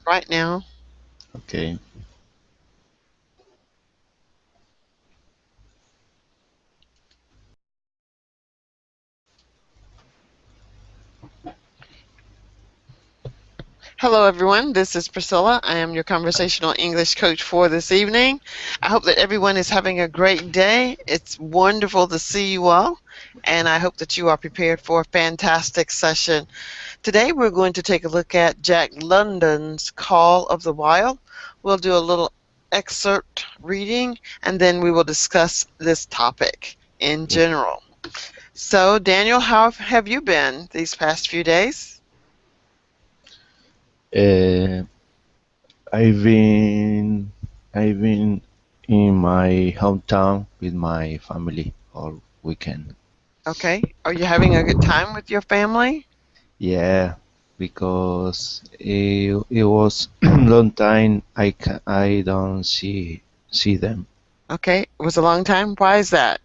right now. Okay. Hello, everyone. This is Priscilla. I am your conversational English coach for this evening. I hope that everyone is having a great day. It's wonderful to see you all, and I hope that you are prepared for a fantastic session. Today, we're going to take a look at Jack London's Call of the Wild. We'll do a little excerpt reading, and then we will discuss this topic in general. So, Daniel, how have you been these past few days? Uh, I've been I've been in my hometown with my family all weekend. Okay. Are you having a good time with your family? Yeah, because it was long time I don't see them. Okay. It was a long time. Why is that?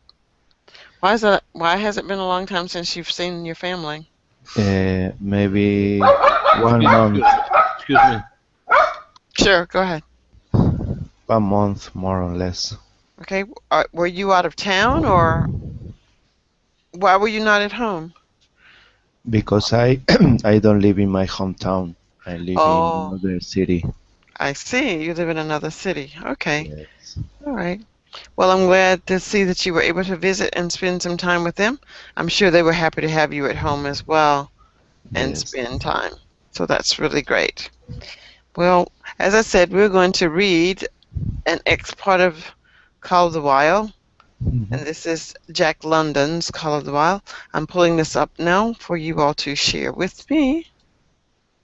Why is that? Why has it been a long time since you've seen your family? Maybe one Excuse, month, excuse, excuse me. Sure. Go ahead. 1 month more or less. Okay. Were you out of town or why were you not at home? Because I I don't live in my hometown. I live in Oh, another city. I see. You live in another city. Okay. Yes. All right. Well, I'm glad to see that you were able to visit and spend some time with them. I'm sure they were happy to have you at home as well and Yes. spend time. So that's really great. Well, as I said, we're going to read an X part of Call of the Wild, Mhm. and this is Jack London's Call of the Wild. I'm pulling this up now for you all to share with me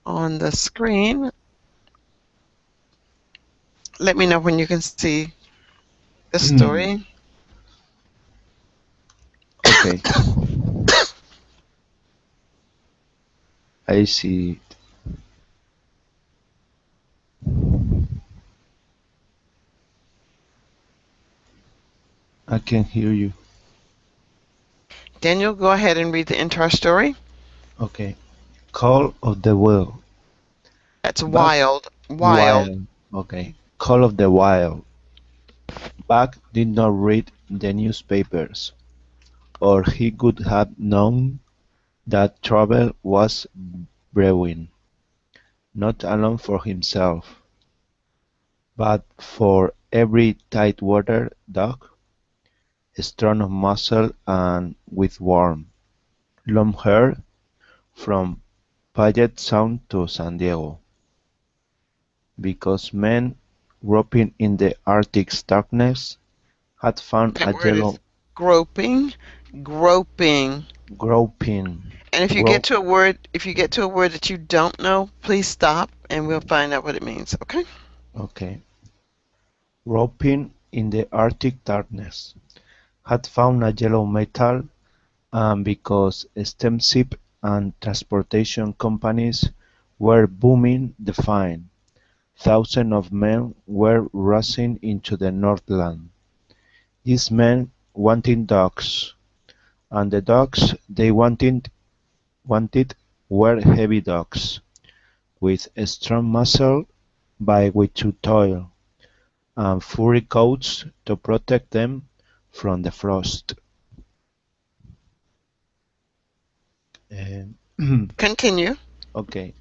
on the screen. Let me know when you can see the story. Okay, I see. I can hear you. Daniel, go ahead and read the entire story. Okay. Call of the Wild. That's Back wild, wild. Wild. Okay. Call of the Wild. Buck did not read the newspapers, or he could have known that trouble was brewing, not alone for himself, but for every tight-water dog, strong of muscle and with warm, long hair from Puget Sound to San Diego, because men groping in the Arctic's darkness had found That a word is yellow groping, groping. groping. And Grop, if you get to a word that you don't know, please stop and we'll find out what it means. Okay? okay. Groping in the Arctic darkness had found a yellow metal, and because steamship and transportation companies were booming the find, thousands of men were rushing into the Northland. These men wanted dogs, and the dogs they wanted were heavy dogs, with strong muscle by which to toil, and furry coats to protect them from the frost. Um, Continue. okay.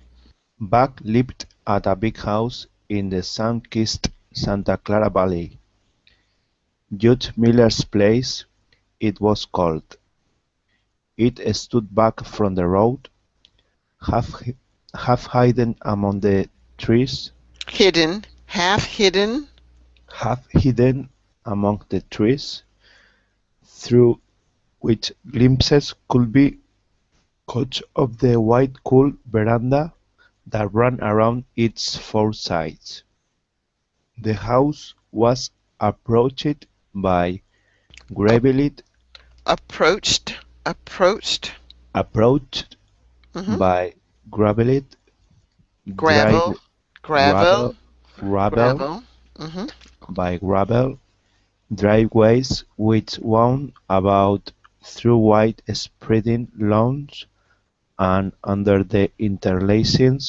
Buck lived at a big house in the sun-kissed Santa Clara Valley. Judge Miller's place, it was called. It stood back from the road, half half hidden among the trees, Hidden, half hidden. half hidden among the trees, through which glimpses could be caught of the wide cool veranda that ran around its four sides. The house was approached by gravelly Approached, approached. approached Hmm. by gravelly drive Gravel, gravel gravel, gravel gravel. Hmm. by gravel driveways which wound about through wide spreading lawns and under the interlacing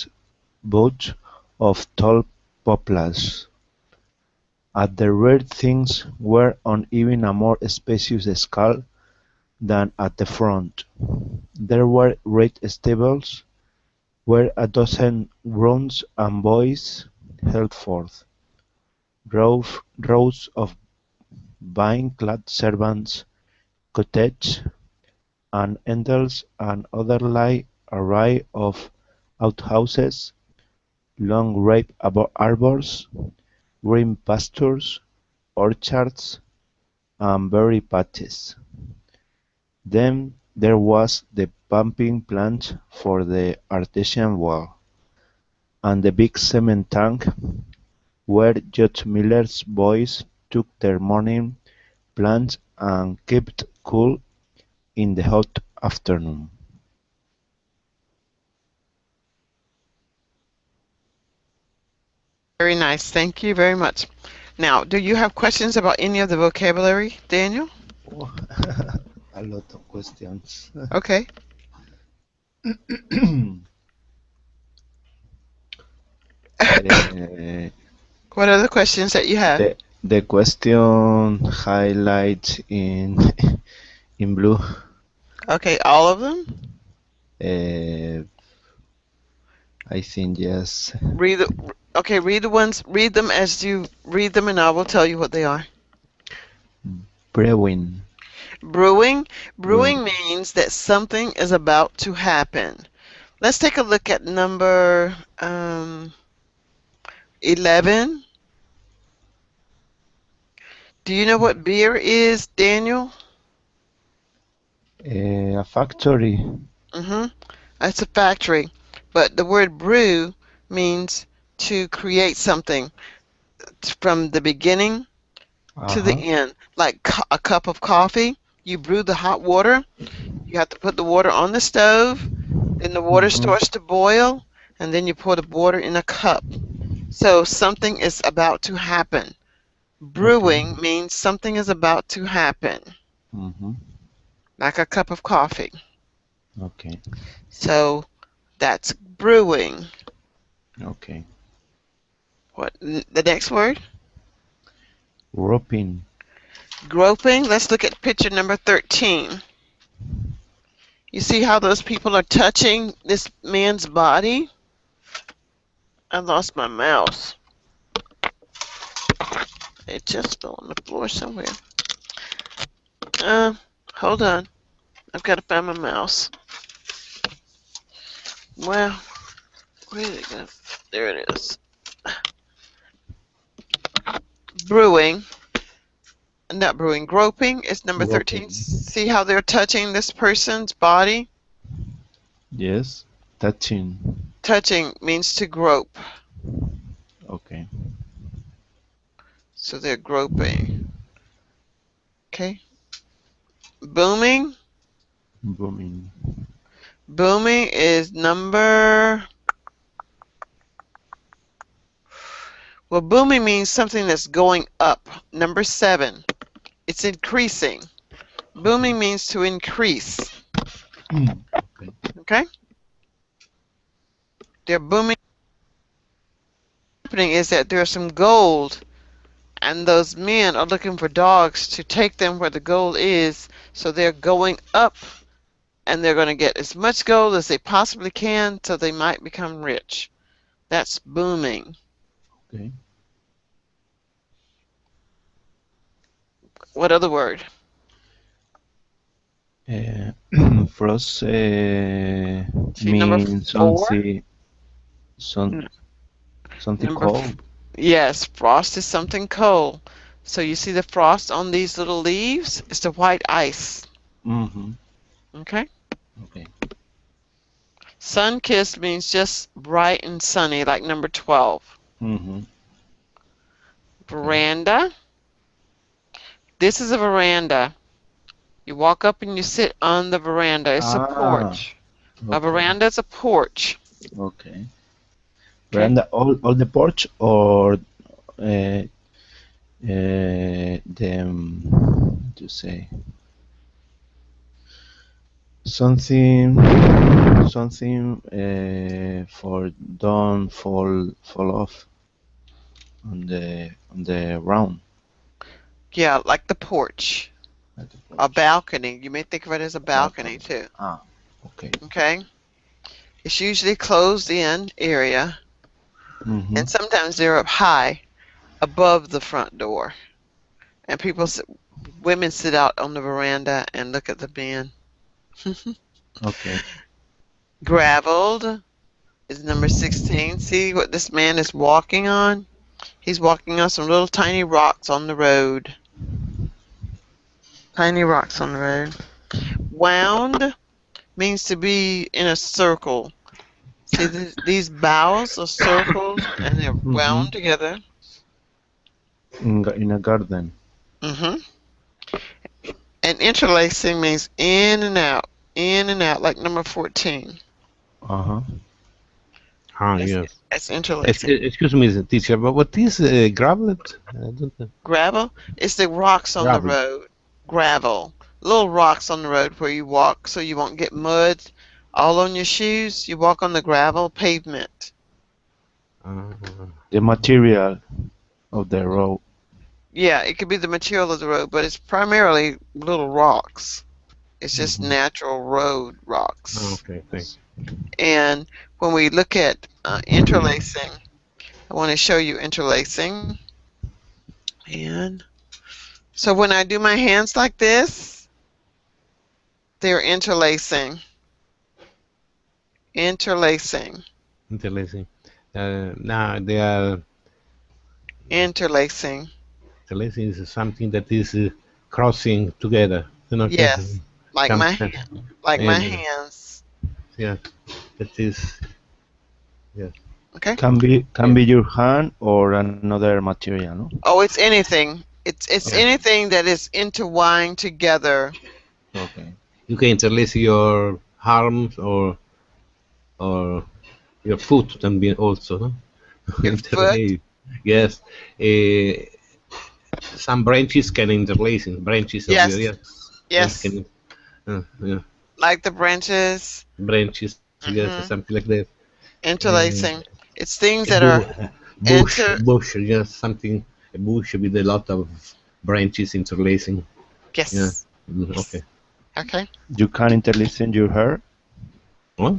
boughs of tall poplars. At the rear things were on even a more spacious scale than at the front. There were great stables, where a dozen grooms and boys held forth; rows of vine-clad servants' cottages, and endless and orderly array of outhouses, long grape arbors, green pastures, orchards, and berry patches. Then there was the pumping plant for the artesian well, and the big cement tank where Judge Miller's boys took their morning plunge and kept cool in the hot afternoon. Very nice. Thank you very much. Now, do you have questions about any of the vocabulary, Daniel? Oh, a lot of questions. Okay. Eh, What are the questions that you have? the question highlights in in blue. Okay, all of them? Uh, I think yes. Read the Okay, read the ones, read them as you read them and I will tell you what they are. Brewing. Brewing. Brewing. Brewing means that something is about to happen. Let's take a look at number 11. Do you know what beer is, Daniel? A factory. It's a factory. But the word brew means to create something from the beginning to the end. Like a cup of coffee, you brew the hot water. You have to put the water on the stove. Then the water starts to boil, and then you pour the water in a cup. So something is about to happen. Brewing means something is about to happen. Like a cup of coffee. Okay. So that's brewing. Okay. What the next word? Groping. Groping. Let's look at picture number 13. You see how those people are touching this man's body? I lost my mouse. It just fell on the floor somewhere. Hold on. I've got to find my mouse. Well, where did it go? There it is. Brewing. Not brewing. Groping is number 13. See how they're touching this person's body? Yes. Touching. Touching means to grope. Okay. So they're groping. Okay. Booming. Booming. Booming is number... Well, booming means something that's going up. Number 7. It's increasing. Booming means to increase. Okay? They're booming. What's happening is that there's some gold, and those men are looking for dogs to take them where the gold is, so they're going up, and they're going to get as much gold as they possibly can, so they might become rich. That's booming. Okay. What other word? Frost number means 4? something Number cold. Yes, frost is something cold. So you see the frost on these little leaves? It's the white ice. Okay? Okay. Sun-kissed means just bright and sunny, like number 12. Veranda. This is a veranda. You walk up and you sit on the veranda. It's a porch. Okay. A veranda is a porch. Okay. Veranda, all the porch or to say Something, something for don't fall off on the round. Yeah, like the porch. Like the A porch. balcony. You may think of it as a balcony Balcony. too. Ah, okay. Okay? It's usually closed in area, Mm-hmm. and sometimes they're up high above the front door. And women sit out on the veranda and look at the men. Okay. Graveled is number 16. See what this man is walking on? He's walking on some little tiny rocks on the road. Tiny rocks on the road. Wound means to be in a circle. See, these boughs are circles and they're Mm-hmm. wound together. In a garden. Hmm. And interlacing means in and out, like number 14. Uh-huh. Ah, That's, yes. that's interlacing. Excuse me, teacher, but what is gravel? I don't know. Gravel is the rocks on the Gravel. road. Gravel. Little rocks on the road where you walk so you won't get mud all on your shoes. You walk on the gravel pavement. The material of the road. Yeah, it could be the material of the road, but it's primarily little rocks. It's just natural road rocks. Oh, okay, thanks. And when we look at interlacing, I want to show you interlacing. And so when I do my hands like this, they're interlacing. Interlacing. Interlacing. Now they are Interlacing. interlacing is something that is crossing together. You know, Yes. Like come- my hands. Yeah, that is. Okay? Can be your hand or another material, no? Oh, it's anything. It's Okay. anything that is intertwined together. Okay. You can interlace your arms or your foot can be also. No? Your foot? Yes. Some branches can interlace in branches Yes. of your Yes. Can, yeah. Like the branches. Branches, Mhm. yes, something like that. Interlacing. It's things that are bush, inter- bush, yes, something a bush with a lot of branches interlacing. yes. Yeah. Okay. Okay. You can interlace in your hair. What?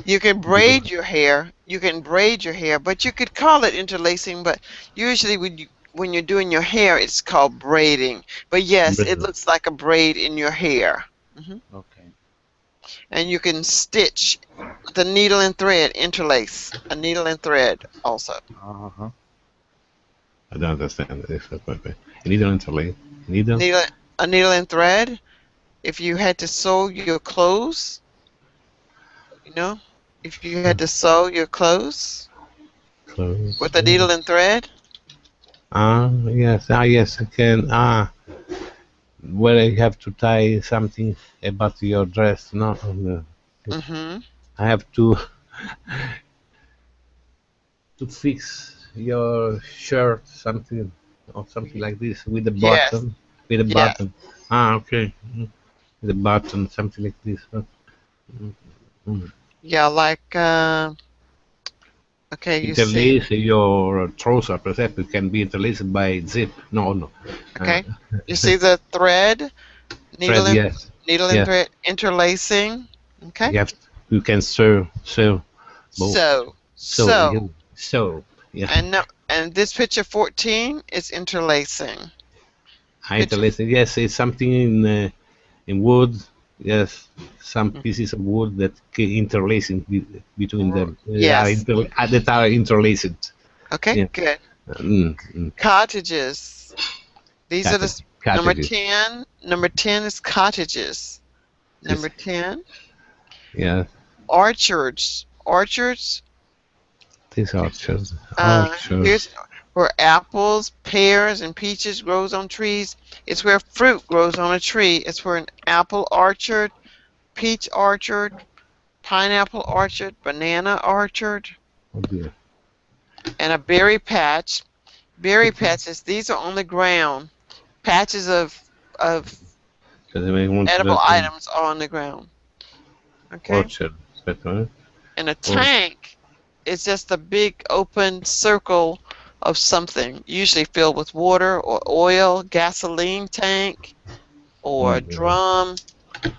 You can braid your hair. You can braid your hair, but you could call it interlacing. But usually, when you're doing your hair, it's called braiding. But yes, it Braiding. looks like a braid in your hair. Okay. And you can stitch the needle and thread, interlace a needle and thread also. Uh-huh. I don't understand this. Needle interlace. Needle? A needle and thread. If you had to sew your clothes, if you had to sew your clothes Close. with a needle and thread. Yes. Yes, I can. Where I have to tie something about your dress, no? Mm-hmm. I have to fix your shirt, something or something like this with the Yes. button. With a Yes. button. Okay. With a button, something like this. Yeah, like okay, you see. Interlace your trouser, for example, can be interlaced by zip. No. Okay, you see the thread, needle Thread, and yes. needle and Yeah. thread interlacing. Okay. You can sew. both. So. Yeah. And this picture 14 is interlacing. Interlacing. Yes, it's something in wood. Yes, some pieces of wood that can interlacing between them. Yes. That are interlaced. Okay, Yeah. good. Cottages. These are the number Cottages. 10. Number 10 is cottages. Number 10, Yeah, orchards. Orchards. these orchards. Here's where apples, pears, and peaches grows on trees. It's where fruit grows on a tree. It's where an apple orchard, peach orchard, pineapple orchard, banana orchard, Oh dear. and a berry patch. Berry patches, these are on the ground. Patches of Because we want Edible to items are on the ground. Okay. orchard, better. And a Or tank is just a big open circle of something, usually filled with water or oil, gasoline tank, or a drum. Do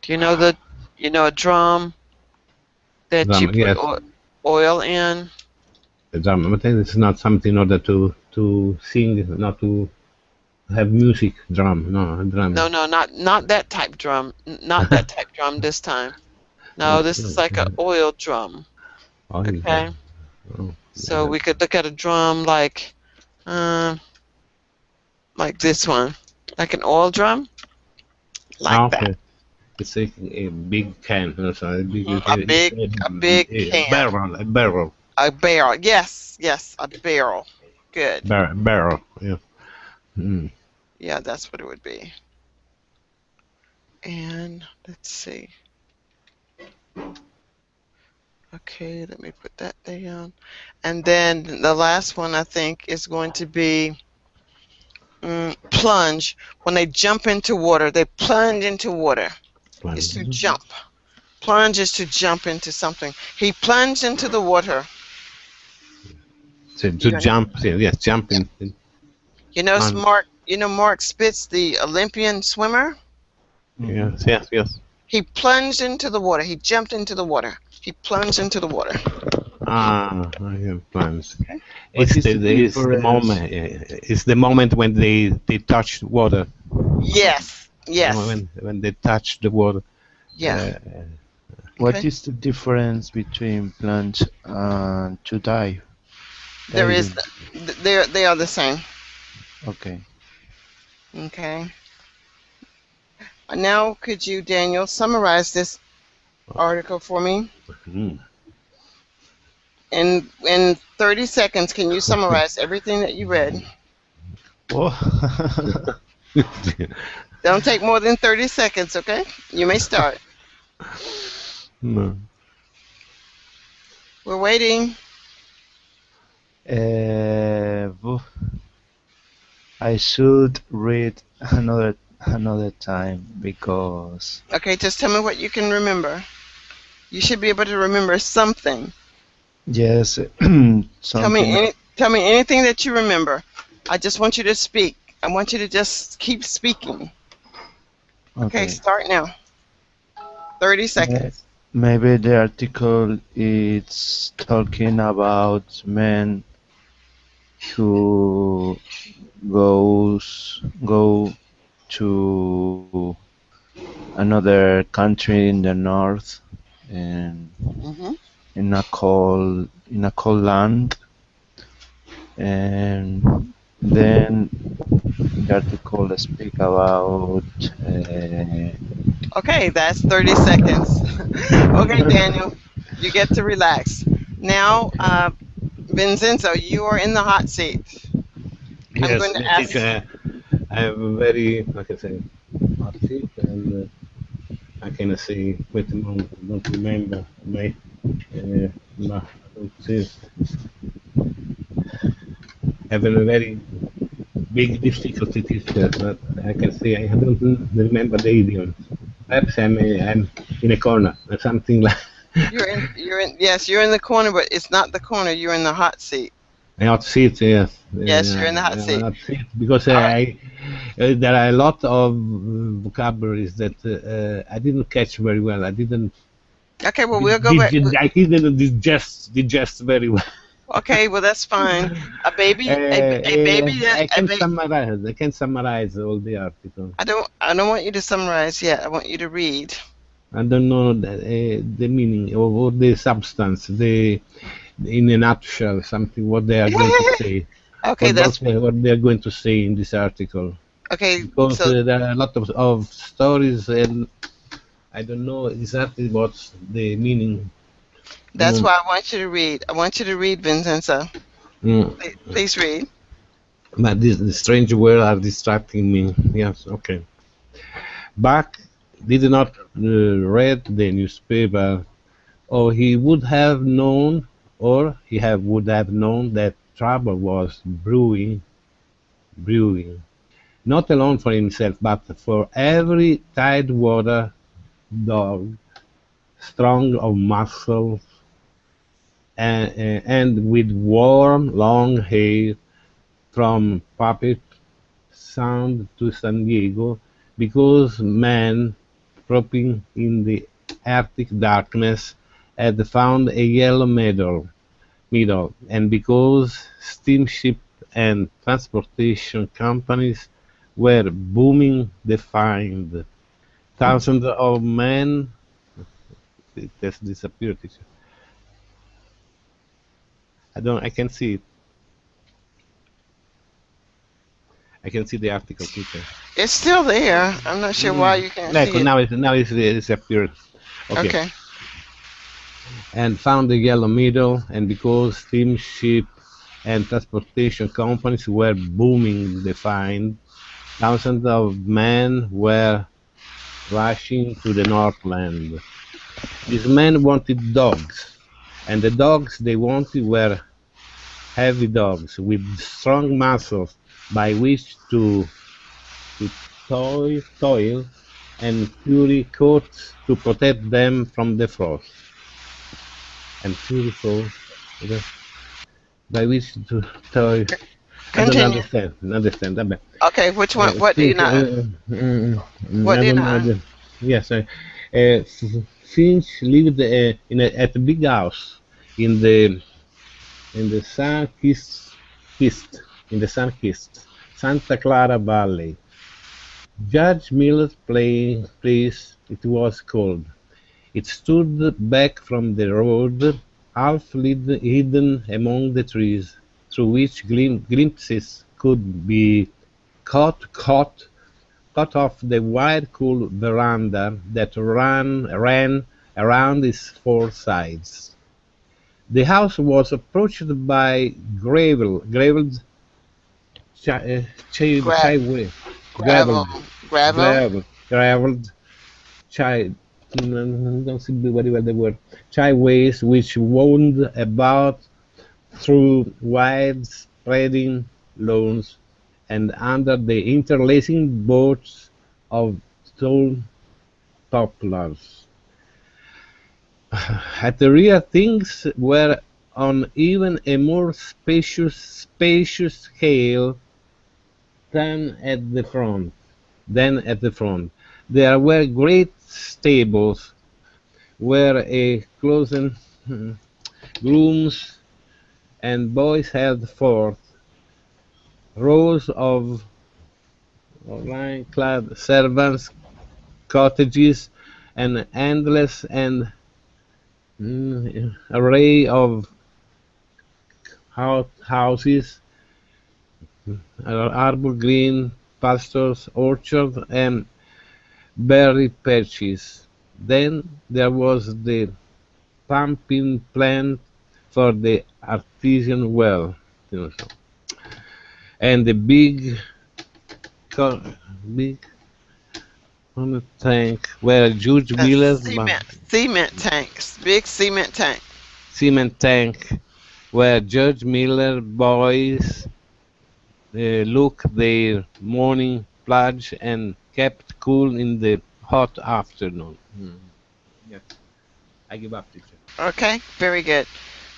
you know a drum that you drum, put yes, oil in? the drum. But it's not something in order to sing, not to have music. Drum, no, a drum. No, not that type drum. Not that type drum this time. No, this is like an oil drum. Oh, Okay. oh, So we could look at a drum like this one, like an oil drum, like that. okay. It's a big can, so a big, A big can. barrel, a barrel, A barrel. Yes, a barrel. Good. barrel. Yeah. Mm. Yeah, that's what it would be. And let's see. Okay, let me put that down. And then the last one I think is going to be plunge. When they jump into water, they plunge into water. It's to jump. Plunge is to jump into something. He plunged into the water. To jump, yes, jumping. You know, Mark Spitz, the Olympian swimmer? Yes. He plunged into the water. He jumped into the water. He plunged into the water. I have plans. Okay. It's the moment. It's the moment when they touch water. Yes. When they touch the water. Yeah. What is the difference between plunge and to dive? There is. They are the same. Okay. Okay. Now, could you, Daniel, summarize this article for me? In 30 seconds, can you summarize everything that you read? Oh. Don't take more than 30 seconds, okay? You may start. No. We're waiting. I should read another time because. Okay, just tell me what you can remember. You should be able to remember something. Yes. Something. Tell me anything that you remember. I just want you to speak. I want you to just keep speaking. Okay, start now. 30 seconds. Maybe the article is talking about men who go to another country in the north and in a cold land, and then the article speak about. Okay, that's 30 seconds. Okay, Daniel, you get to relax. Now, Vincenzo, you are in the hot seat. Yes, I'm going to ask. I have a very, like I say, hot seat, and I can say, wait a moment, I don't remember my, I don't see. Have a very big difficulty teacher, but I can say I don't remember the idiom. Perhaps I'm in a corner or something like. Yes, you're in the corner, but it's not the corner. You're in the hot seat. A hot seat, yes. Yes, you're in the hot seat. Hot seat because there are a lot of vocabularies that I didn't catch very well. I didn't. Okay, well we'll go back. I didn't digest very well. Okay, well that's fine. A baby. I can summarize all the article. I don't want you to summarize yet. I want you to read. I don't know the meaning or the substance. In a nutshell, something what they are going to say. Okay, what they are going to say in this article. Okay, because there are a lot of stories, and I don't know exactly what's the meaning. That's why I want you to read. I want you to read, Vincenzo. Please read. But the strange words are distracting me. Yes, okay. Bach did not read the newspaper, or he would have known, would have known that trouble was brewing. not alone for himself, but for every tidewater dog, strong of muscle and with warm, long hair from Puppet Sound to San Diego, because man, groping in the Arctic darkness, had found a yellow meadow, and because steamship and transportation companies were booming the find. Thousands of men, it has disappeared. I can see it. I can see the article, teacher. It's still there. I'm not sure why you can't see Ecco, it. now it's disappeared. Okay. Okay. And found the yellow meadow, and because steamship and transportation companies were booming the find, thousands of men were rushing to the Northland. These men wanted dogs, and the dogs they wanted were heavy dogs with strong muscles by which to toil and furry coats to protect them from the frost. And furry coats by which to toil. I don't Continue. understand. Vabbè. Okay, which one? What do you not? What do you not? Yes, Finch lived at a big house in the Sun-kissed Santa Clara Valley. Judge Miller's place it was called. It stood back from the road, half hidden among the trees, through which glimpses could be caught off the wide, cool veranda that ran around its four sides. The house was approached by gravelled Gravel. gravelled chai don't see very well the word chiveways which wound about through wide spreading lawns and under the interlacing boughs of tall poplars. At the rear things were on even a more spacious scale than at the front. There were great stables where a closen grooms and boys held forth, rows of line-clad servants' cottages, an endless and array of houses, arbor green, pastures, orchards, and berry patches. Then there was the pumping plant for the artesian well, and the big tank where Judge Miller's Cement tanks, big cement tank. Cement tank where Judge Miller boys look their morning plunge and kept cool in the hot afternoon. Yeah, I give up, teacher. Okay, very good.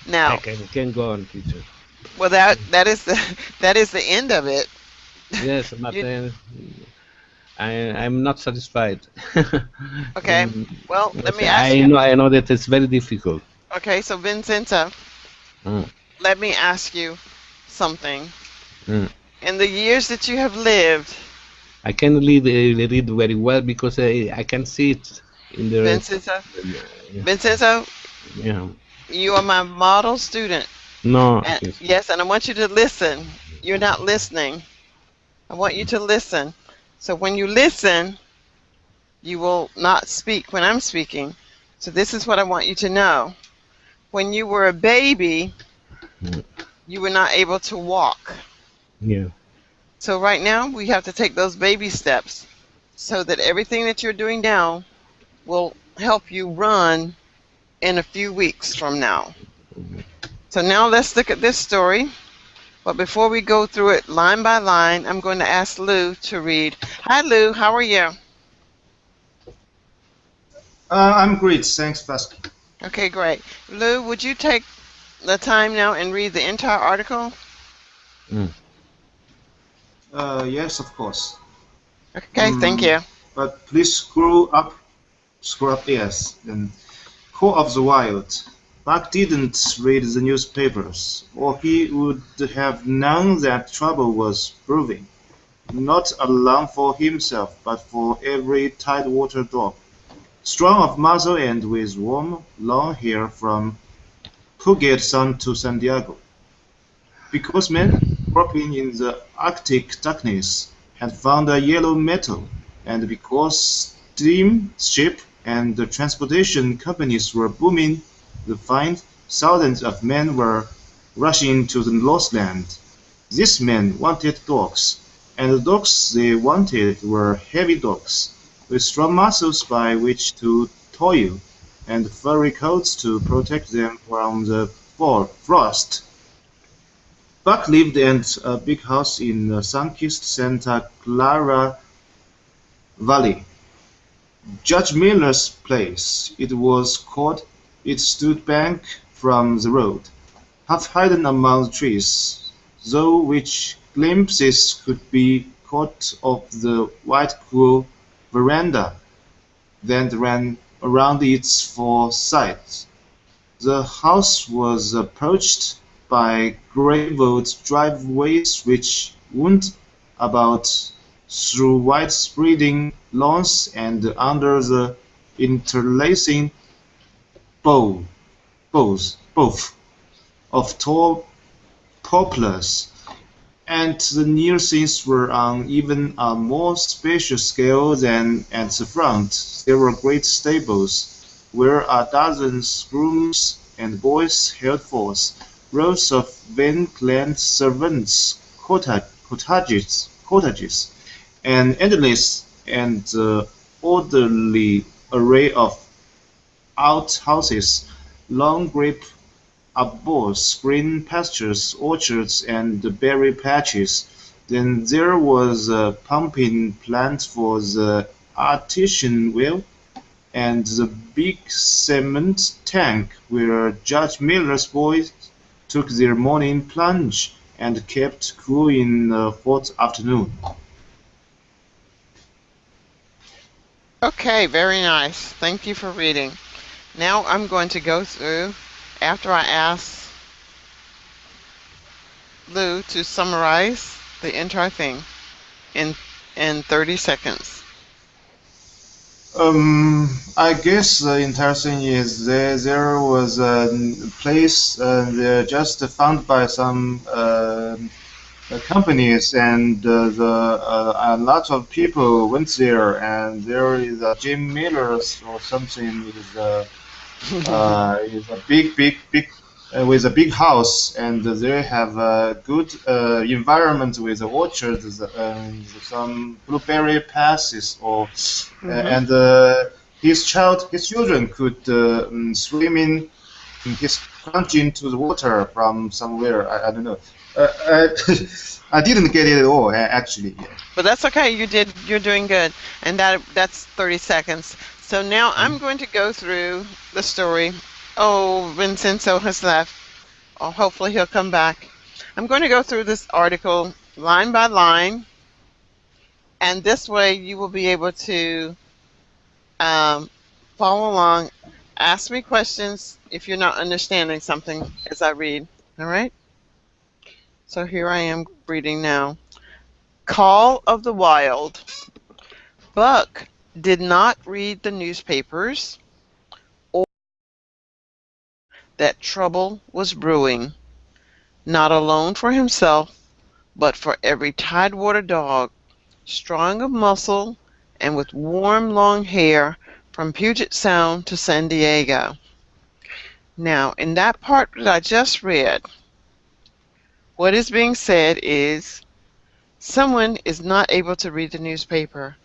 Now, I can go on, teacher. well, that is the end of it. Yes, but I'm not satisfied. Okay. Well, let me ask you. I know that it's very difficult. Okay, so Vincenzo, let me ask you something. In the years that you have lived, I can read very well because I can see it in the. Vincenzo, yeah. You are my model student. No. Yes, and I want you to listen. You're not listening. I want you to listen. So when you listen, you will not speak when I'm speaking. So this is what I want you to know. When you were a baby, you were not able to walk. Yeah. So right now, we have to take those baby steps so that everything that you're doing now will help you run in a few weeks from now. So now let's look at this story. But before we go through it line by line, I'm going to ask Lou to read. Hi, Lou. How are you? I'm great, thanks for asking. Okay, great. Lou, would you take the time now and read the entire article? Mm. Yes, of course. Okay, thank you. But please scroll up, yes. Then, Call of the Wild. Buck didn't read the newspapers, or he would have known that trouble was brewing. Not alone for himself, but for every tidewater dog. Strong of muscle and with warm, long hair from Puget Sound to San Diego. Because men, groping in the Arctic darkness, had found a yellow metal, and because steamship and the transportation companies were booming the find, thousands of men were rushing to the lost land. These men wanted dogs, and the dogs they wanted were heavy dogs, with strong muscles by which to toil, and furry coats to protect them from the frost. Buck lived at a big house in the sun-kissed Santa Clara Valley. Judge Miller's place, it was called. It stood back from the road, half hidden among the trees, through which glimpses could be caught of the white cool veranda that ran around its four sides. The house was approached by gravelled driveways which wound about through wide-spreading lawns and under the interlacing boughs of tall poplars, and the near scenes were on even a more spacious scale than at the front. There were great stables, where a dozen grooms and boys held forth, rows of van-clad servants' cottages, an endless and orderly array of outhouses, long grape arbors, green pastures, orchards, and berry patches. Then there was a pumping plant for the artesian well, and the big cement tank where Judge Miller's boys took their morning plunge and kept cool in the hot afternoon. Okay, very nice. Thank you for reading. Now I'm going to go through, after I ask Lou to summarize the entire thing in 30 seconds. I guess the entire thing is there was a place just found by some companies, and a lot of people went there, and there is a Jim Miller's or something is a big with a big house, and they have a good environment with orchards and some blueberry passes, or and his children could swim in his plunge into the water from somewhere. I don't know. I didn't get it at all, actually. Yeah. But that's okay. You're doing good, and that's 30 seconds. So now I'm going to go through the story. Oh, Vincenzo has left. Oh, hopefully he'll come back. I'm going to go through this article line by line, and this way you will be able to follow along. Ask me questions if you're not understanding something as I read. All right? So here I am reading now. Call of the Wild. Buck did not read the newspapers or that trouble was brewing, not alone for himself, but for every tidewater dog, strong of muscle and with warm long hair from Puget Sound to San Diego. Now, in that part that I just read, what is being said is someone is not able to read the newspaper.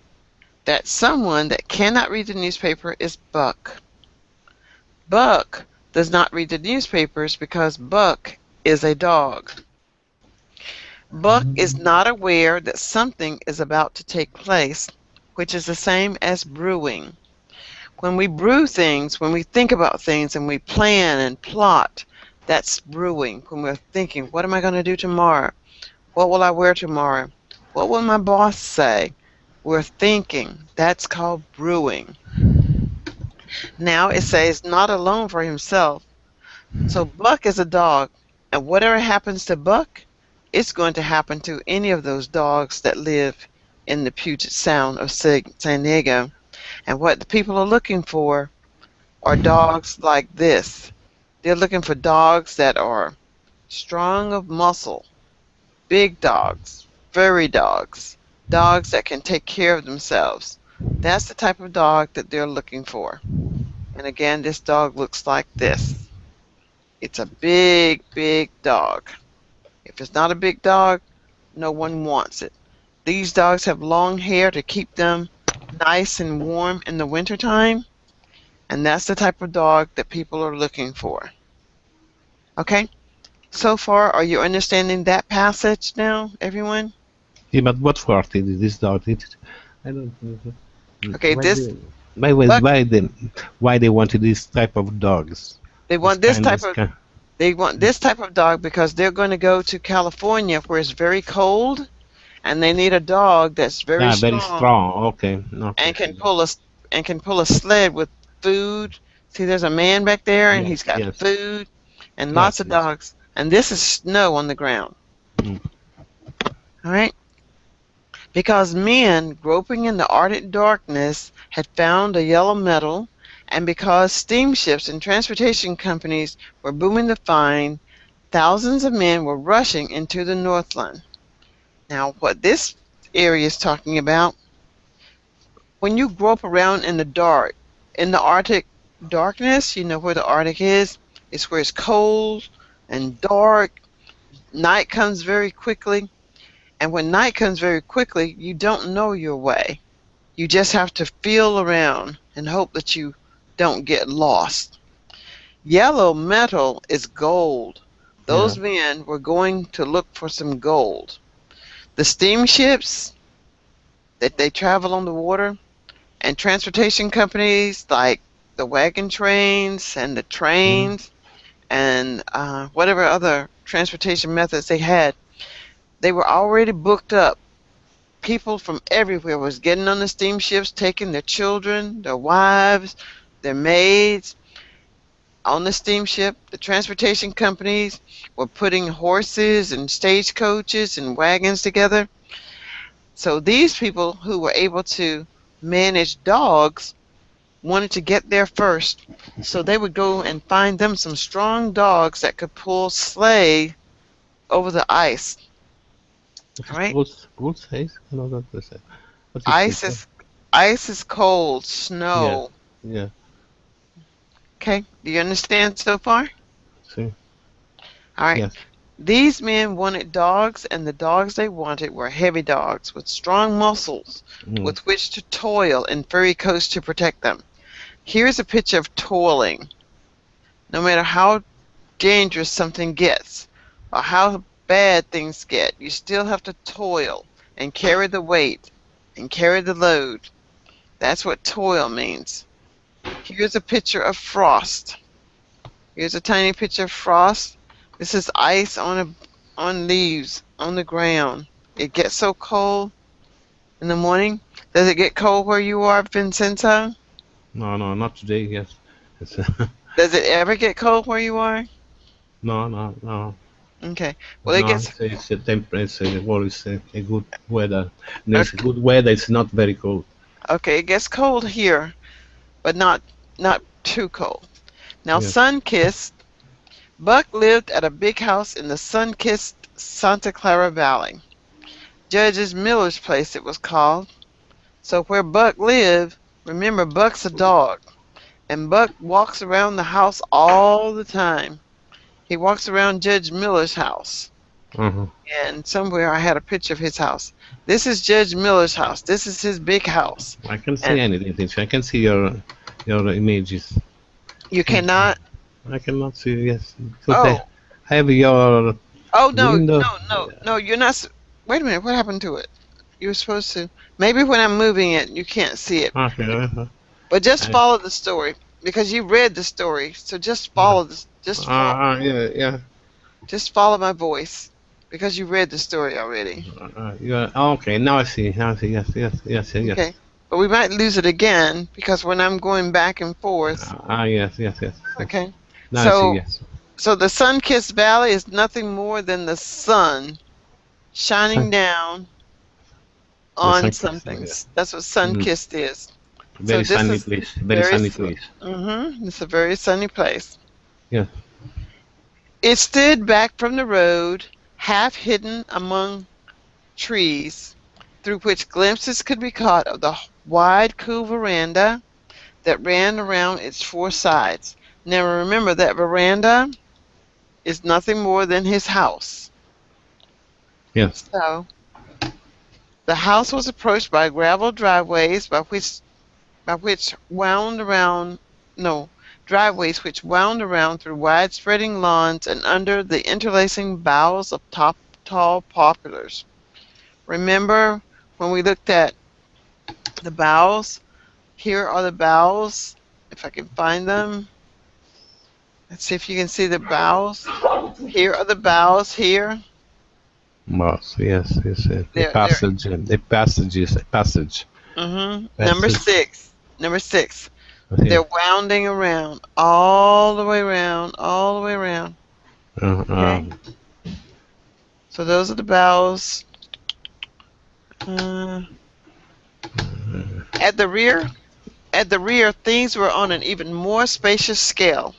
That someone that cannot read the newspaper is Buck. Buck does not read the newspapers because Buck is a dog. Buck is not aware that something is about to take place, which is the same as brewing. When we brew things, when we think about things and we plan and plot, that's brewing. When we're thinking, what am I going to do tomorrow? What will I wear tomorrow? What will my boss say? We're thinking. That's called brewing. Now it says not alone for himself. So Buck is a dog, and whatever happens to Buck, it's going to happen to any of those dogs that live in the Puget Sound of San Diego. And what the people are looking for are dogs like this. They're looking for dogs that are strong of muscle, big dogs, furry dogs, dogs that can take care of themselves. That's the type of dog that they're looking for. And again, this dog looks like this. It's a big, big dog. If it's not a big dog, no one wants it. These dogs have long hair to keep them nice and warm in the wintertime, and that's the type of dog that people are looking for. Okay? So far, are you understanding that passage now, everyone? Yeah, but what for did this dog? I don't know. Okay, Why this they- Buck, why they wanted this type of dogs? they want This this type of kind. they want this type of dog because they're going to go to California where it's very cold, and they need a dog that's very Very strong strong. Okay, okay. and can pull a sled with food. See, there's a man back there, and Yes, he's got yes, food and yes, lots of yes. dogs. And this is snow on the ground. Mm. All right? Because men groping in the Arctic darkness had found a yellow metal, and because steamships and transportation companies were booming the find, thousands of men were rushing into the Northland. Now, what this area is talking about, when you grope around in the dark, in the Arctic darkness, you know where the Arctic is? It's where it's cold and dark. Night comes very quickly. And when night comes very quickly, you don't know your way. You just have to feel around and hope that you don't get lost. Yellow metal is gold. Those Yeah. men were going to look for some gold. The steamships that they travel on the water and transportation companies like the wagon trains and the trains and whatever other transportation methods they had, they were already booked up. People from everywhere was getting on the steamships, taking their children, their wives, their maids on the steamship. The transportation companies were putting horses and stagecoaches and wagons together. So these people who were able to manage dogs wanted to get there first. So they would go and find them some strong dogs that could pull sleigh over the ice. All right? Good says? No, not the same. What is Ice is cold, snow. Yeah. Okay, do you understand so far? See. All right. Yes. These men wanted dogs, and the dogs they wanted were heavy dogs with strong muscles Mm. with which to toil and furry coats to protect them. Here's a picture of toiling. No matter how dangerous something gets or how bad things get, you still have to toil and carry the weight and carry the load. That's what toil means. Here's a picture of frost. Here's a tiny picture of frost. This is ice on leaves on the ground. It gets so cold in the morning. Does it get cold where you are, Vincenzo? No, not today. Yes. It's, Does it ever get cold where you are? no. Okay. Well, it No, gets it's a temperature. Well, it's a good weather. There's good weather. It's not very cold. okay. It gets cold here, but not too cold. Now, Yes. sun-kissed. Buck lived at a big house in the sun-kissed Santa Clara Valley. Judge's Miller's place, it was called. So where Buck lived, remember Buck's a dog, and Buck walks around the house all the time. He walks around Judge Miller's house. Uh-huh. And somewhere I had a picture of his house. This is Judge Miller's house. This is his big house. I can see And- anything. I can see your images. You cannot. I cannot see. Yes. Oh. I have your Oh no, Window. no, no, no. You're not. Wait a minute. What happened to it? You were supposed to. Maybe when I'm moving it, you can't see it. Okay. But just I, follow the story because you read the story. So just follow this. yeah, yeah. Just follow my voice because you read the story already. Yeah. Okay. Now I see. Now I see. Yes. Yes. Yes. Yes. Okay. But we might lose it again because when I'm going back and forth. Yes. Yes. Yes. Okay. Now I see. So Yes. so the sun-kissed valley is nothing more than the sun shining Sun, down the on sun. something. Yeah. That's what Mm, sun-kissed is. So very this sunny is place. Very very. sunny place. It's a very sunny place. Yeah. It stood back from the road, half hidden among trees, through which glimpses could be caught of the wide, cool veranda that ran around its four sides. Now remember that veranda is nothing more than his house. Yes. So the house was approached by gravel driveways which wound around no driveways which wound around through wide spreading lawns and under the interlacing boughs of tall poplars. Remember when we looked at the boughs? Here are the boughs. If I can find them. Let's see if you can see the boughs. Here are the boughs here. Moss. Yes. Yes. The They're passage. The passage is a passage. number Passage. 6. Number 6. Okay. They're wounding around all the way around, all the way around. Uh, Okay. uh, So those are the boughs. Uh, at the rear, things were on an even more spacious scale.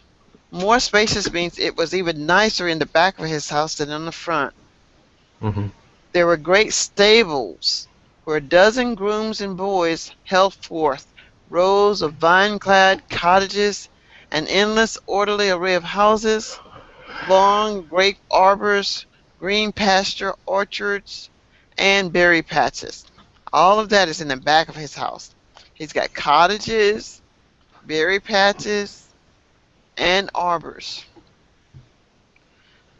More spacious means it was even nicer in the back of his house than on the front. mhm. There were great stables where a dozen grooms and boys held forth, rows of vine-clad cottages, an endless orderly array of houses, long grape arbors, green pasture orchards, and berry patches. All of that is in the back of his house. He's got cottages, berry patches, and arbors.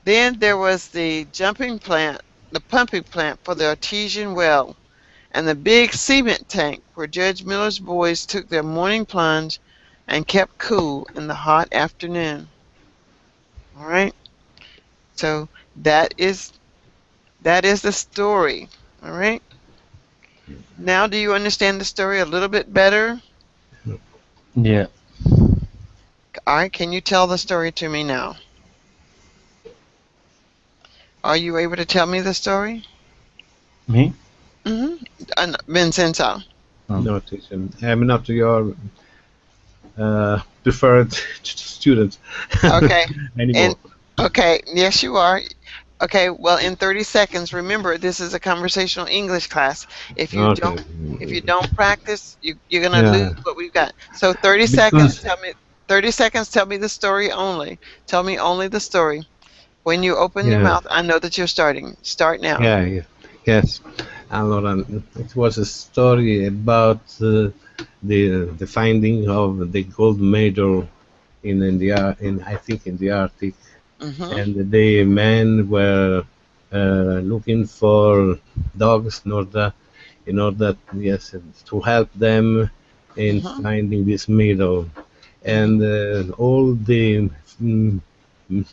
Then there was the pumping plant for the artesian well, and the big cement tank where Judge Miller's boys took their morning plunge and kept cool in the hot afternoon. All right. So that is the story. All right. Now, do you understand the story a little bit better? Yeah. All right. Can you tell the story to me now? Are you able to tell me the story? Me? Vincenzo. Not, I'm not your preferred student Okay. anymore. And okay, yes you are. Okay, well in 30 seconds, remember this is a conversational English class. If you Okay. don't practice, you're gonna Yeah. lose what we've got. So 30 Because- seconds, tell me the story only. Tell me only the story. When you open your Yeah. mouth, I know that you're starting. Start now. Yeah, yeah, yes. Allora, it was a story about the finding of the gold medal in I think in the Arctic, Mhm. and the men were looking for dogs in order yes to help them in Mhm. finding this medal, and all the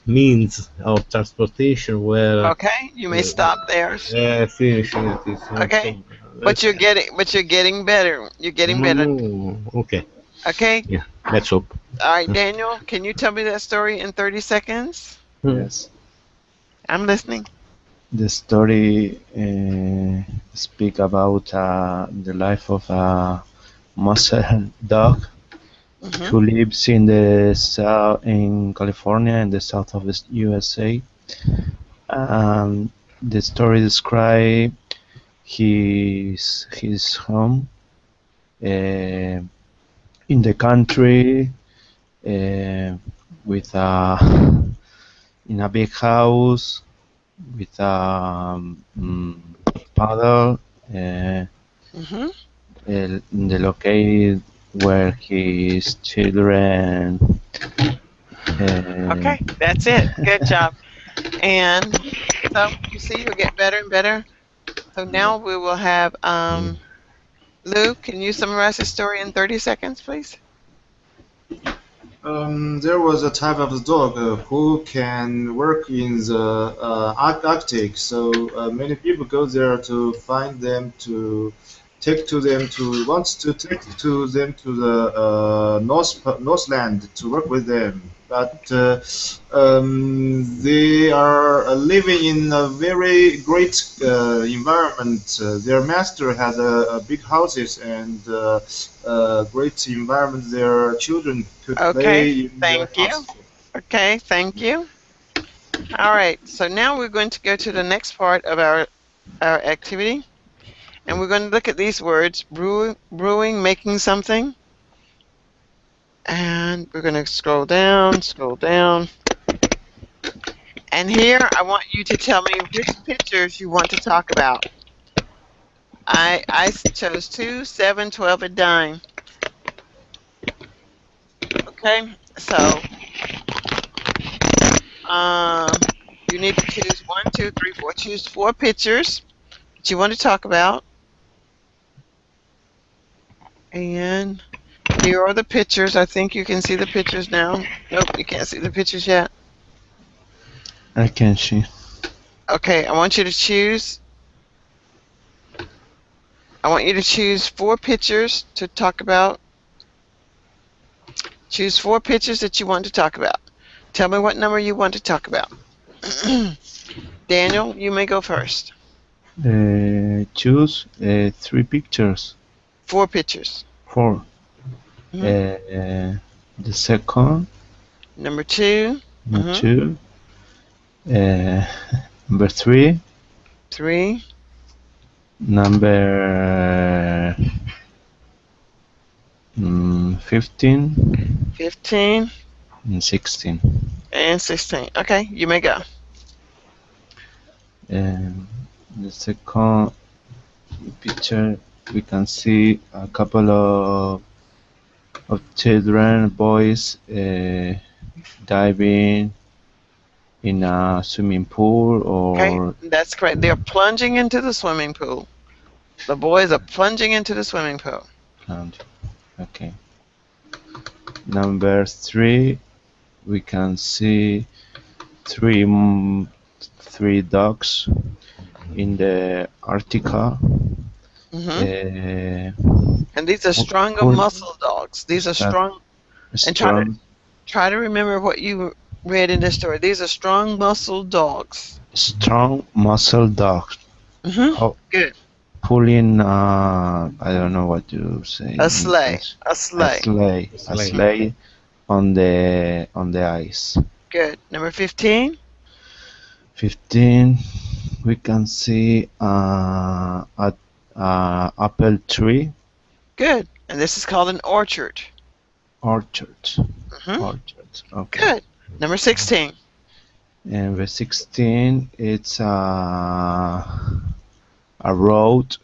means of transportation were Okay, you may stop there. finishing it. Okay. But you're getting better. You're getting better. Okay. Okay? Yeah. Let's hope. All right, Daniel, can you tell me that story in 30 seconds? Yes. I'm listening. The story speak about the life of a muzzle dog Mhm. who lives in the south in California in the south of the USA. And the story describe his home in the country with a in a big house with a paddle Mhm. in the locale where his children Okay, that's it. Good job. And so you see, you'll get better and better. So now we will have Lou. Can you summarize the story in 30 seconds, please? There was a type of dog who can work in the Arctic, so many people go there to find them, to take to them, to wants to take to them to the Northland to work with them. But they are living in a very great environment. Their master had big houses and great environment. Their children could play Okay, in their thank you. house. Okay, thank you. All right, so now we're going to go to the next part of our activity. And we're going to look at these words: brewing, making something. And we're going to scroll down. And here I want you to tell me which pictures you want to talk about. I chose 2, 7, 12, and 9. Okay, so you need to choose 1, 2, 3, 4. Choose 4 pictures that you want to talk about. And here are the pictures. I think you can see the pictures now. Nope, you can't see the pictures yet. I can see. Okay, I want you to choose. I want you to choose 4 pictures to talk about. Choose 4 pictures that you want to talk about. Tell me what number you want to talk about. Daniel, you may go first. Choose 3 pictures. 4 pictures. 4. Mhm. The second. Number 2. Number 2. Number 3. 3. Number 15. 15. And 16. And 16. Okay, you may go. The second picture, we can see a couple of children, boys, diving in a swimming pool, or Okay, that's correct. They're plunging into the swimming pool. The boys are plunging into the swimming pool. okay. Number 3, we can see three dogs in the Arctica. And these are stronger muscle dogs. These are strong. And try to remember what you read in this story. These are strong muscle dogs. Strong muscle dogs. Good. Pulling, I don't know what you say. A sleigh. A sleigh on the ice. Good. Number 15. 15. We can see a apple tree. Good. And this is called an orchard. Orchard. Okay. Good. Number 16. And the 16, it's a road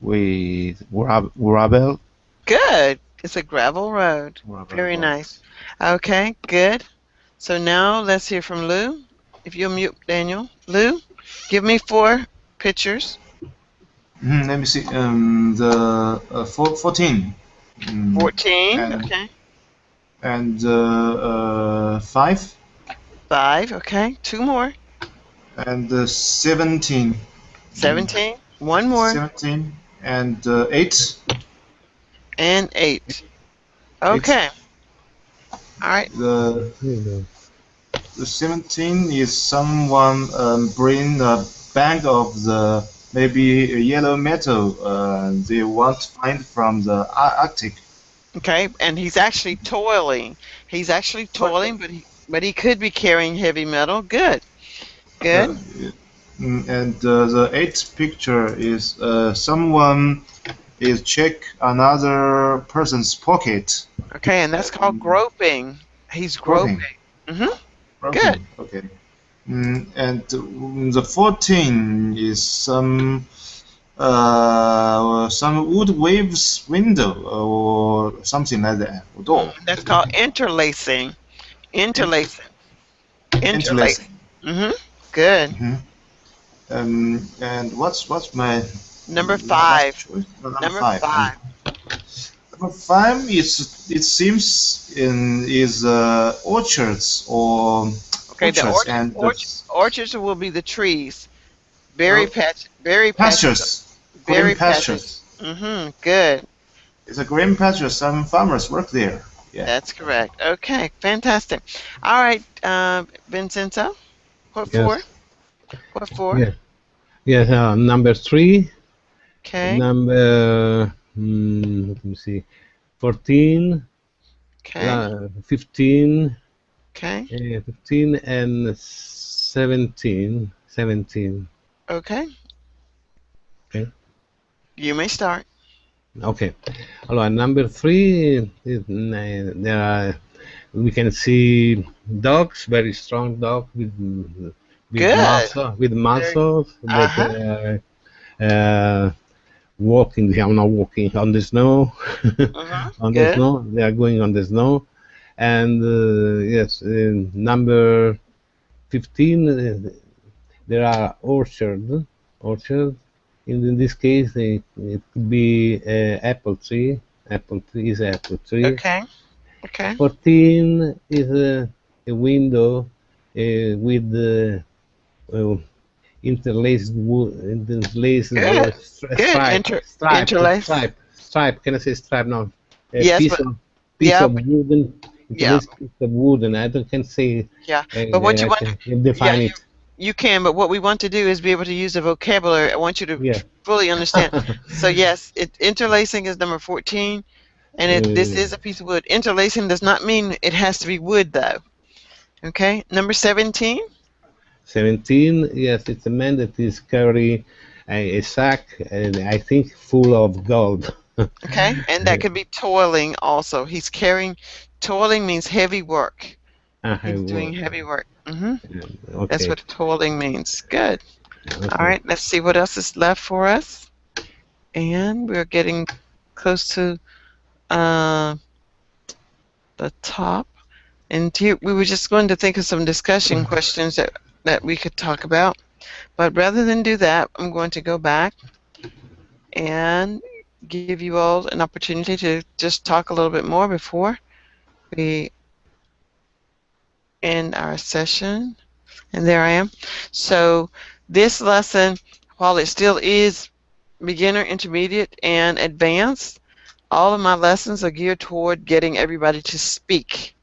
with gravel. Good. It's a gravel road. Very nice. Okay, good. So now let's hear from Lou. If you'll mute Daniel. Lou, give me 4 pictures. Let me see. The 14. 14. And, okay. And 5. 5. Okay. 2 more. And 17. 17. 1 more. 17 and 8. And 8. Okay. 8. All right. The 17 is someone bring a bag of the maybe a yellow metal they want to find from the Arctic. Okay, and he's actually toiling. He's actually toiling, but he could be carrying heavy metal. Good. Good. And the 8th picture is someone is check another person's pocket. Okay, and that's called groping. He's groping. Good. Okay. And the 14 is some wood waves window or something like that. Door. That's called interlacing. Interlacing. Mm-hmm. Good. Hmm. And what's my Number last 5. choice? No, number Number five. 5. Number five is it seems in is orchards or Okay, the orchards and the orchards will be the trees. uh, Berry patches, pastures, green berry patches. pastures. Mm-hmm. Good. It's a green pasture. Some farmers work there. Yeah. That's correct. Okay, fantastic. All right, Vincenzo, what for? Yes. What for? Yes. Yes. Number three. Okay, Number. Let me see. 14. okay, 15. okay, 15 and 17. 17. okay. Okay. You may start. Okay. Allora, number three, there are, we can see dogs, very strong dog Good. with Very. muscles that Uh-huh. walking. They are not walking on the snow. Uh-huh. On the Good. snow, they are going on the snow. And yes, number 15, there are orchard. In this case, it could be apple tree. Apple tree is apple tree. Okay. Okay. 14 is a window with uh, interlaced Good. Good. Interlace. stripe. Can I say stripe now? A Yes, but piece yeah, of wooden, yeah, interlaced piece of wooden. I don't can say. yeah. But what you I want, can yeah, define it. you can, but what we want to do is be able to use the vocabulary. I want you to Yeah. fully understand. So yes, interlacing is number 14, and this is a piece of wood. Interlacing does not mean it has to be wood, though. Okay, number 17. 17, yes, it's a man that is carrying a sack, and I think full of gold. Okay, and that could be toiling also. He's carrying. Toiling means heavy work. I He's doing work. heavy work. That's Okay. what toiling means. Good. All Okay. right, let's see what else is left for us. And we're getting close to uh, the top. And here, we were just going to think of some discussion questions that we could talk about. But rather than do that, I'm going to go back and give you all an opportunity to just talk a little bit more before we end our session. And there I am. So this lesson, while it still is beginner, intermediate, and advanced, all of my lessons are geared toward getting everybody to speak.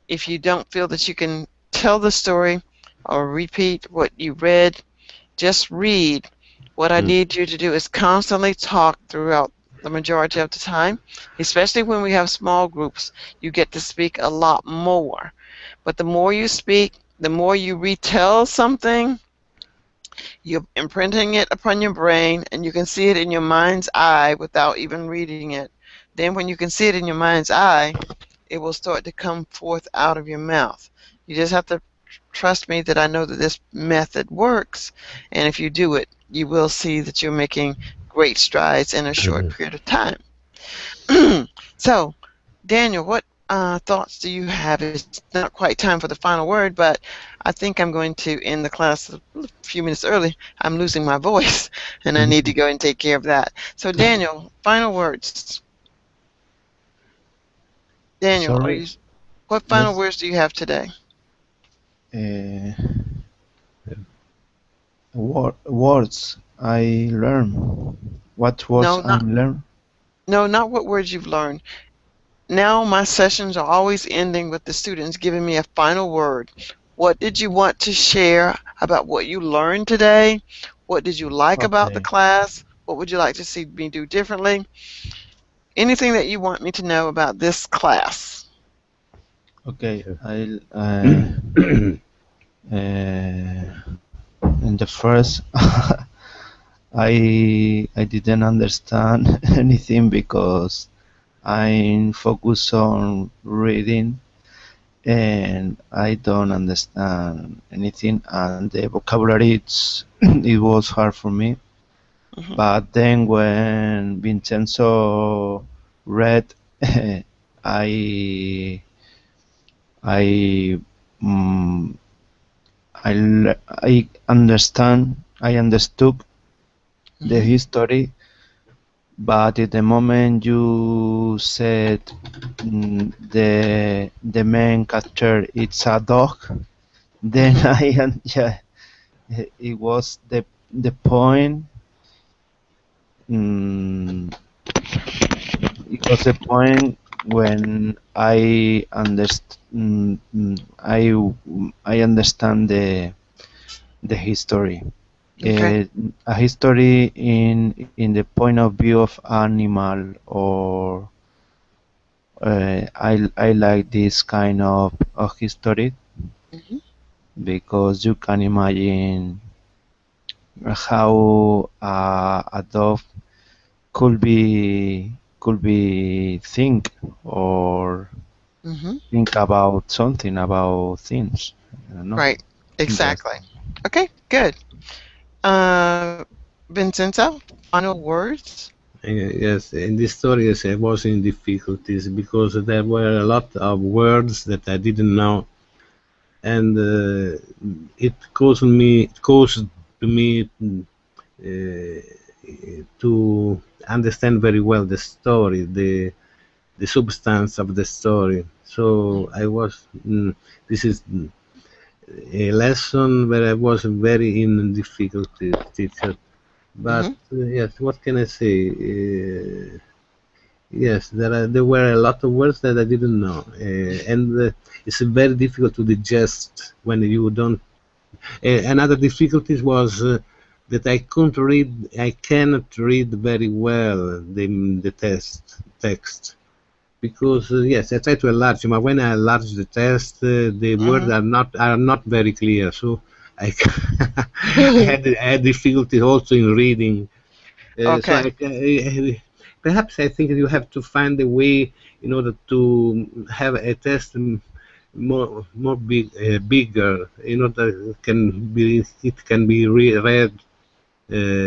If you don't feel that you can tell the story or repeat what you read, just read. What I need you to do is constantly talk throughout the majority of the time, especially when we have small groups. You get to speak a lot more. But the more you speak, the more you retell something, you're imprinting it upon your brain, and you can see it in your mind's eye without even reading it. Then when you can see it in your mind's eye, it will start to come forth out of your mouth. You just have to trust me that I know that this method works, and if you do it, you will see that you're making great strides in a short period of time. So, Daniel, what thoughts do you have? It's not quite time for the final word, but I think I'm going to end the class a few minutes early. I'm losing my voice, and I need to go and take care of that. So, Daniel, final words. Daniel, Sorry. what final Yes. words do you have today? Words I learn. What words I learn? No, not what words you've learned. Now my sessions are always ending with the students giving me a final word. What did you want to share about what you learned today? What did you like about the Okay. class? What would you like to see me do differently? Anything that you want me to know about this class? Okay. I'll in the first I didn't understand anything because I'm focused on reading and I don't understand anything, and the vocabulary it was hard for me. But then when Vincenzo read, I I mm, I understood the Mhm. history, but at the moment you said the main character it's a dog, then Mhm. yeah, it was the point. Mm, it was the point when I understand the history. Okay. A history in the point of view of animal, or I like this kind of history Mhm. because you can imagine how a dog could be think, or Mhm. think about something, about things. I don't know. Right. Interesting. Exactly. Okay. Good. Uh, Vincenzo, final words. Yes, in this story, yes, I was in difficulties because there were a lot of words that I didn't know, and it caused to me to understand very well the story, the substance of the story. So I was. This is a lesson where I was very in difficulties, teacher. But Mhm. yes, what can I say? Yes, there were a lot of words that I didn't know, and it's very difficult to digest when you don't. Another difficulty was that I cannot read very well the text, because yes, I try to enlarge, but when I enlarge the text, the words Mhm. are not very clear. So I I had difficulty also in reading. So Okay. perhaps I think you have to find a way in order to have a test bigger, in order it can be read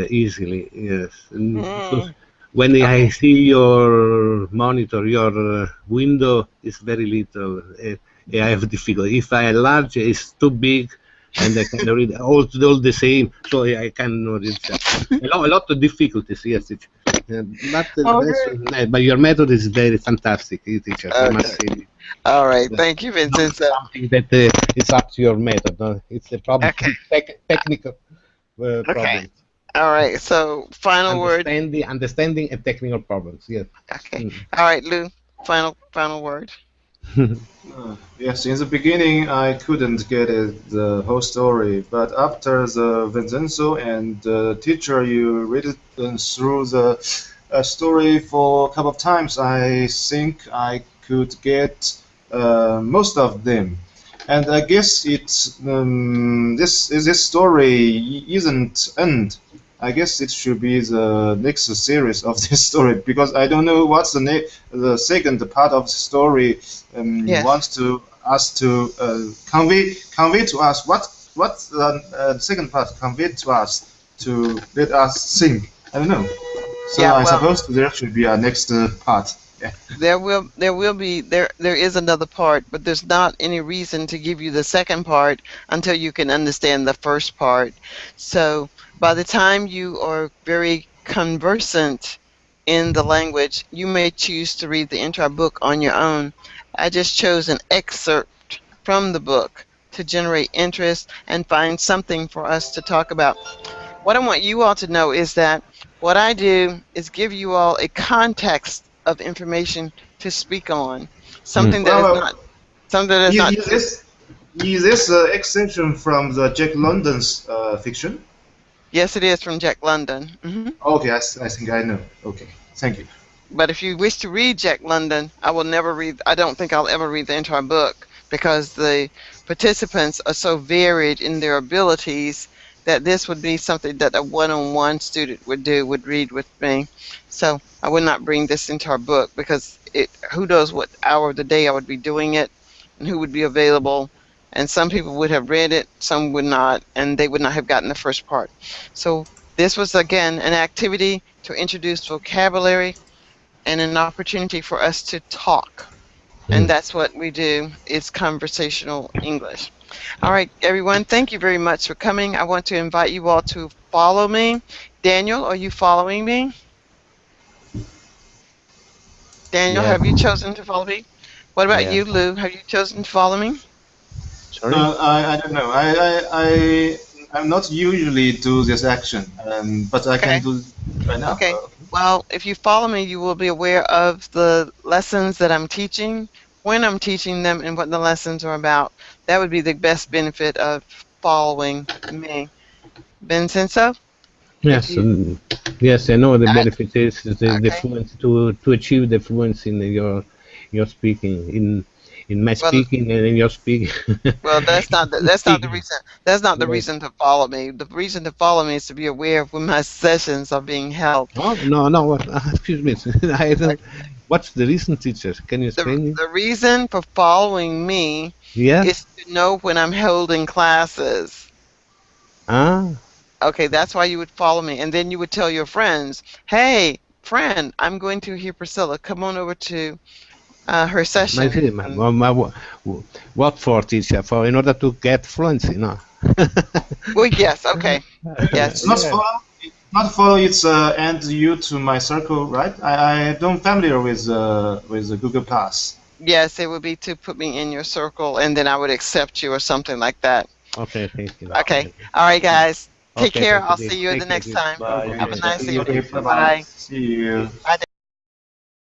easily. Yes, and because Mm. when I Okay. see your monitor, your window is very little. I have difficulty. If I enlarge, it's too big, and I can read all the same, so I cannot read that. A lot of difficulties. Yes, but Okay. but your method is very fantastic, teachers. I must Okay. say. All right. That's Thank you, not Vincenzo. something that is up to your method. No? It's a problem, Okay. technical Okay. problems. All right. So, final word. Understanding and technical problems. Yes. Okay. Mm. All right, Lou. Final word. Yes, in the beginning I couldn't get it, the whole story, but after the Vincenzo and the teacher, you read it through the story for a couple of times, I think I could get most of them. And I guess it's this story isn't end. I guess it should be the next series of this story because I don't know what's the second part of the story Yes. wants to us to convey to us what the second part convey to us to let us think. I don't know. So Yeah. I Well, suppose there should be a next part. Yeah. there is another part, but there's not any reason to give you the second part until you can understand the first part. So by the time you are very conversant in the language, you may choose to read the entire book on your own. I just chose an excerpt from the book to generate interest and find something for us to talk about. What I want you all to know is that what I do is give you all a context of information to speak on, Mm. something that Well, is not something that is not is too. this extension from the Jack London's fiction? Yes, it is from Jack London. Okay, I think I know. Okay, thank you. But if you wish to read Jack London, I will never read. I don't think I'll ever read the entire book because the participants are so varied in their abilities that this would be something that a one-on-one student would read with me. So I would not bring this entire book because who knows what hour of the day I would be doing it and who would be available. And some people would have read it, some would not, and they would not have gotten the first part. So this was again an activity to introduce vocabulary and an opportunity for us to talk. And Mm. that's what we do is conversational English. All right, everyone, thank you very much for coming. I want to invite you all to follow me. Daniel, are you following me? Daniel, Yes. have you chosen to follow me? What about Yes. you, Lou? Have you chosen to follow me? Sorry? I don't know. I'm not usually do this action, but I can Okay. do right now. Okay. Well, if you follow me, you will be aware of the lessons that I'm teaching, when I'm teaching them, and what the lessons are about. That would be the best benefit of following me. Vincenzo, if Yes, you, yes, I know the I, benefit is the okay. fluency to achieve the fluency in your speaking in my Well, speaking and in your speaking. well, that's not the Speaking. reason. That's not the Yes. reason to follow me. The reason to follow me is to be aware of when my sessions are being held. Oh no no what, excuse me. I don't. What's the reason, teacher? Can you The explain it? the reason for following me Yeah. is to know when I'm holding classes. Ah. Okay, that's why you would follow me. And then you would tell your friends, hey, friend, I'm going to hear Priscilla. Come on over to her I session. see. What for, teacher? For in order to get fluency, no? Well, yes, okay. Yes. Not Yeah. follow. Not follow. It's add you to my circle, right? I don't familiar with the Google Plus. Yes, it would be to put me in your circle and then I would accept you or something like that. Okay, thank you. Okay. All right, guys. Take Okay, care. thank you, I'll dear. see you the Thank you, next dear. time. Bye. Have a Okay, nice see you, evening. dear. Okay, bye bye. Bye. See you. Bye.